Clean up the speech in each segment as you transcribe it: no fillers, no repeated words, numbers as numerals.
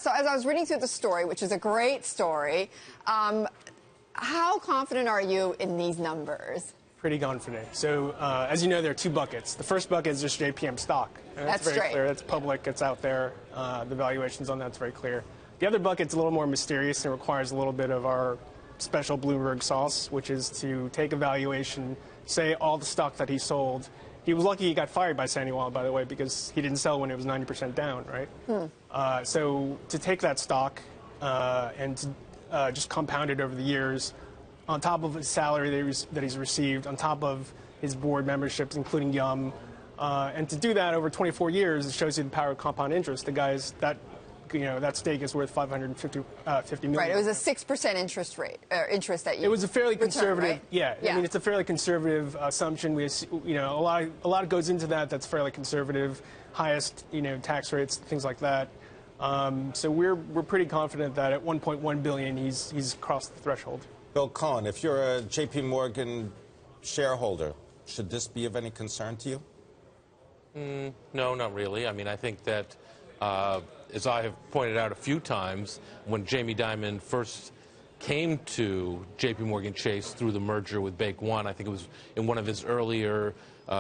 So as I was reading through the story, which is a great story, how confident are you in these numbers? Pretty confident. So, as you know, there are two buckets. The first bucket is just JPM stock. And that's very clear. That's public. It's out there. The valuations on that's very clear. The other bucket's a little more mysterious and requires a little bit of our special Bloomberg sauce, which is to take a valuation, say all the stock that he sold. He was lucky he got fired by Sandoval, by the way, because he didn't sell when it was 90% down, right? So to take that stock and to just compound it over the years, on top of his salary that he's received, on top of his board memberships, including Yum, and to do that over 24 years, it shows you the power of compound interest. The guys that stake is worth $550 million. Right. It was a 6% interest rate, interest that you. It was a fairly conservative. Right? Yeah. I mean, it's a fairly conservative assumption. We, a lot goes into that. That's fairly conservative. Highest, tax rates, things like that. So we're pretty confident that at 1.1 billion, he's crossed the threshold. Bill Cohen, if you're a J.P. Morgan shareholder, should this be of any concern to you? No, not really. I mean, I think that, as I have pointed out a few times, when Jamie Dimon first came to J.P. Morgan Chase through the merger with Bank One, I think it was in one of his earlier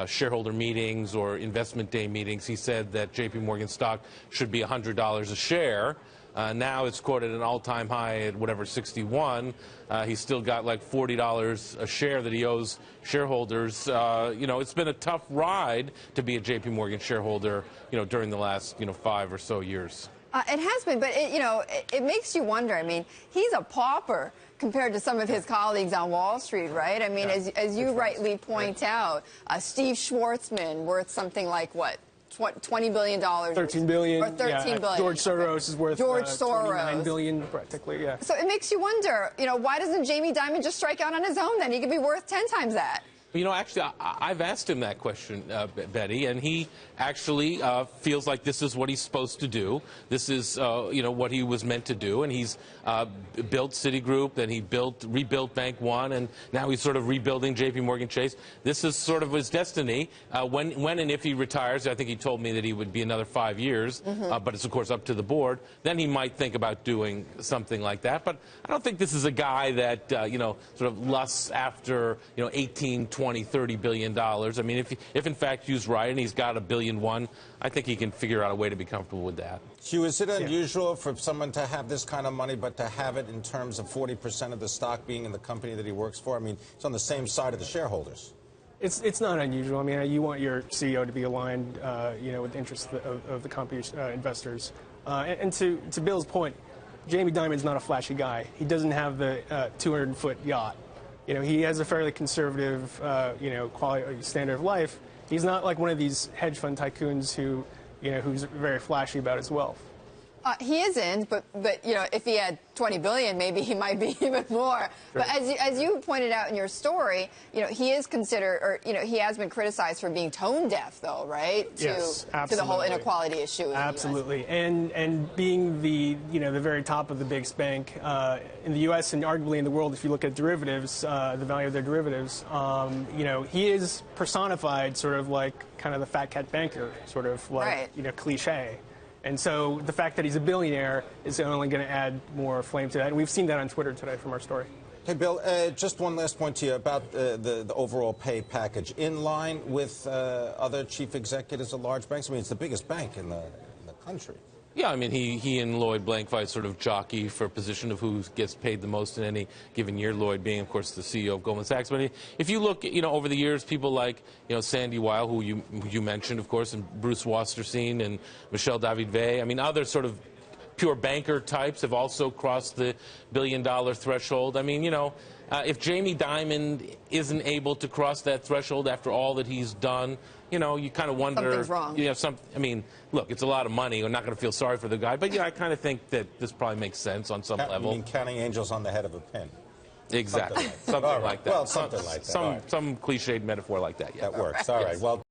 shareholder meetings or investment day meetings, he said that J.P. Morgan stock should be $100 a share. Now it's quoted an all-time high at whatever, 61. He's still got like $40 a share that he owes shareholders. It's been a tough ride to be a J.P. Morgan shareholder, during the last, 5 or so years. It has been, but it makes you wonder. I mean, he's a pauper compared to some of his colleagues on Wall Street, right? I mean, as you rightly point out, Steve Schwartzman worth something like what? $20 billion. $13 billion. Or $13 billion. George Soros is worth $29 billion, practically, yeah. So it makes you wonder, why doesn't Jamie Dimon just strike out on his own then? He could be worth 10 times that. Actually, I've asked him that question, Betty, and he actually feels like this is what he's supposed to do. This is, what he was meant to do, and he's built Citigroup, then he rebuilt Bank One, and now he's sort of rebuilding J.P. Morgan Chase. This is sort of his destiny. When and if he retires, I think he told me that he would be another 5 years, but it's, of course, up to the board. Then he might think about doing something like that. But I don't think this is a guy that, sort of lusts after, 18, 20, $30 billion. I mean, if in fact Hugh's right and he's got $1.1 billion, I think he can figure out a way to be comfortable with that. Hugh, is it unusual for someone to have this kind of money, but to have it in terms of 40% of the stock being in the company that he works for? I mean, it's on the same side of the shareholders. It's not unusual. I mean, you want your CEO to be aligned, with the interests of the company's investors. And to Bill's point, Jamie Dimon's not a flashy guy. He doesn't have the 200-foot yacht. He has a fairly conservative, quality standard of life. He's not like one of these hedge fund tycoons who's very flashy about his wealth. He isn't, but if he had 20 billion, maybe he might be even more. Sure. But as you pointed out in your story, he is considered, or he has been criticized for being tone deaf, though, right? Yes, absolutely. To the whole inequality issue. Absolutely, and being the the very top of the biggest bank in the U.S. and arguably in the world, if you look at derivatives, the value of their derivatives, he is personified sort of like kind of the fat cat banker, sort of like cliche. And so the fact that he's a billionaire is only going to add more flame to that. And we've seen that on Twitter today from our story. Hey, Bill, just one last point to you about the overall pay package. In line with other chief executives of large banks? I mean, it's the biggest bank in the country. Yeah, I mean, he and Lloyd Blankfein sort of jockey for a position of who gets paid the most in any given year, Lloyd being, of course, the CEO of Goldman Sachs. But if you look, over the years, people like, Sandy Weil, who you mentioned, of course, and Bruce Wasserstein and Michel David-Vey, I mean, other sort of pure banker types have also crossed the $1 billion threshold. I mean, if Jamie Dimon isn't able to cross that threshold after all that he's done, you kind of wonder. Something's wrong. I mean, look, it's a lot of money. We're not going to feel sorry for the guy. But, I kind of think that this probably makes sense on some level. I mean, counting angels on the head of a pin. Exactly. Something like that. Well, something like that. Some cliched metaphor like that, yeah. That works. All right. Well.